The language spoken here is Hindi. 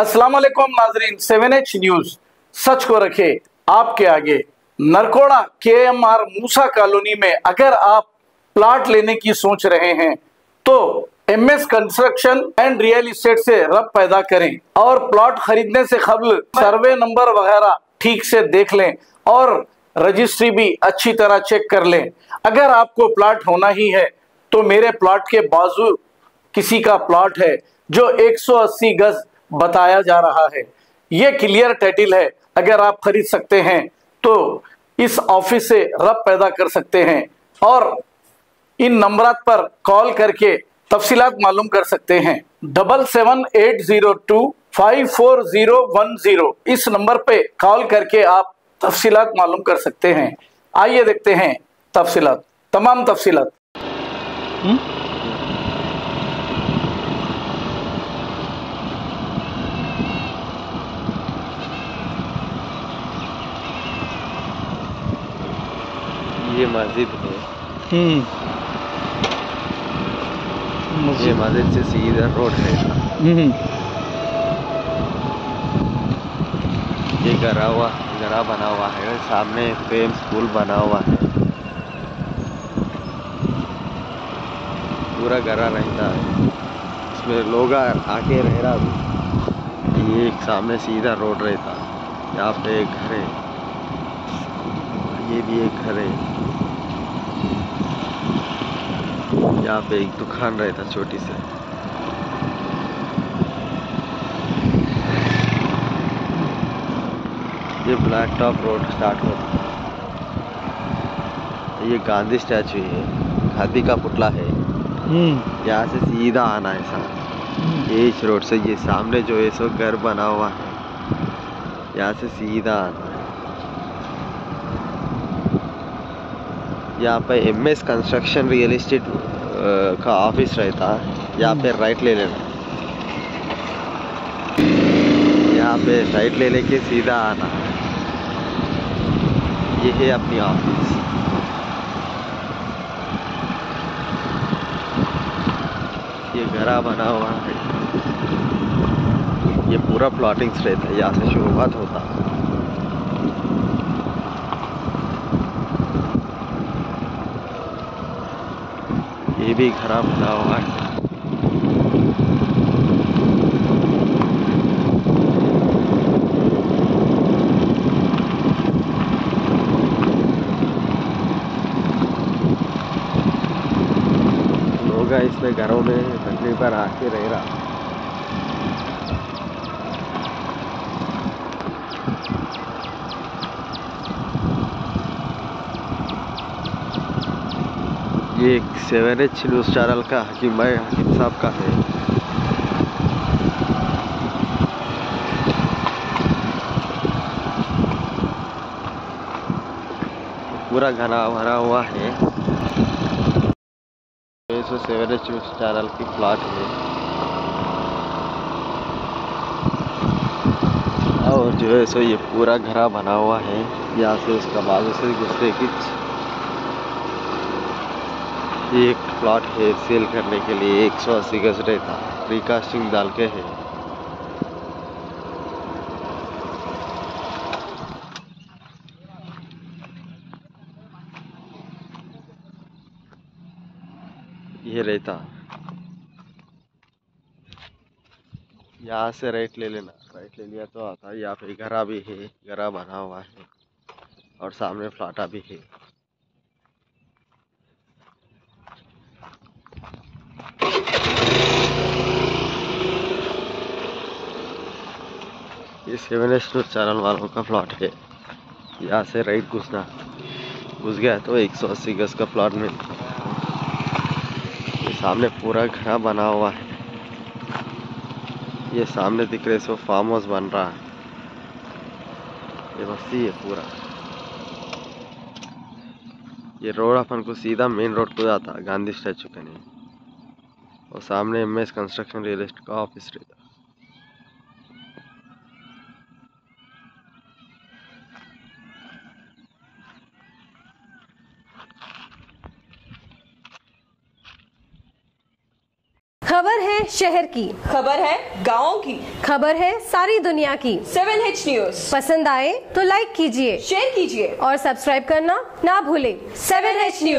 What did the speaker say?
अस्सलाम वालेकुम नाजरीन, 7H न्यूज सच को रखे आपके आगे। नरकोड़ा KMR मूसा कॉलोनी में अगर आप प्लाट लेने की सोच रहे हैं तो MS construction and real estate से रब्त पैदा करें और प्लॉट खरीदने से कबल सर्वे नंबर वगैरह ठीक से देख लें और रजिस्ट्री भी अच्छी तरह चेक कर लें। अगर आपको प्लॉट होना ही है तो मेरे प्लॉट के बाजू किसी का प्लॉट है जो 180 गज बताया जा रहा है। ये क्लियर टाइटल है। अगर आप खरीद सकते हैं तो इस ऑफिस से रब्त पैदा कर सकते हैं और इन नंबरात पर कॉल करके तफसीलात मालूम कर सकते हैं। 7780254010 इस नंबर पे कॉल करके आप तफसीलात मालूम कर सकते हैं। आइए देखते हैं तफसीलात, तमाम तफसीलात। ये मस्जिद है। ये मस्जिद से सीधा रोड है। ये गरा बना हुआ है, सामने प्रेम स्कूल बना हुआ है। पूरा गरा रहता है, इसमें लोग आके रह रहा। ये एक सामने सीधा रोड रहता, यहाँ पे एक घर है, ये भी एक घर है। यहाँ पे एक दुकान रहता छोटी सी। ये ब्लैक टॉप रोड स्टार्ट होता है। ये गांधी स्टैचू है, गांधी का पुतला है। यहाँ से सीधा आना है सर, ये इस रोड से। ये सामने जो है सो घर बना हुआ है, यहाँ से सीधा आना है। यहाँ पे MS कंस्ट्रक्शन रियल एस्टेट का ऑफिस रहता है। यहाँ पे राइट ले लेना, यहाँ पे राइट ले लेके सीधा आना है। ये है अपनी ऑफिस। ये घरा बना हुआ है, ये पूरा प्लॉटिंग्स रहता है, यहाँ से शुरुआत होता है। ये भी घरा बना हुआ है। लोग इसमें घरों में तकरीबन आके रह रहा। ये एक 7H न्यूज चैनल का हकीम साहब का है। पूरा घना भरा हुआ है। 7H न्यूज चैनल की प्लॉट है और जो है सो ये पूरा घरा बना हुआ है। यहाँ से उसका बाजू से गुस्से की एक प्लॉट है सेल करने के लिए। 180 गज रहता, रिकास्टिंग डाल के है। ये रहता, यहाँ से राइट ले लेना। राइट ले लिया तो आता है। यहाँ पे घरा भी है, घरा बना हुआ है और सामने फ्लाटा भी है। ये 7H न्यूज चैनल वालों का प्लॉट है। यहाँ से राइट घुस गया तो 180 गज का प्लॉट मिलता है। ये सामने पूरा घरा बना हुआ है। ये सामने दिख रहे सो फार्म हाउस बन रहा है। ये बस्ती है पूरा। ये रोड अपन को सीधा मेन रोड को जाता है, गांधी स्टैचू के नहीं। और सामने MS कंस्ट्रक्शन रियल एस्टेट का ऑफिस रहता। खबर है शहर की, खबर है गाँव की, खबर है सारी दुनिया की। 7H न्यूज पसंद आए तो लाइक कीजिए, शेयर कीजिए और सब्सक्राइब करना ना भूलें। 7H news.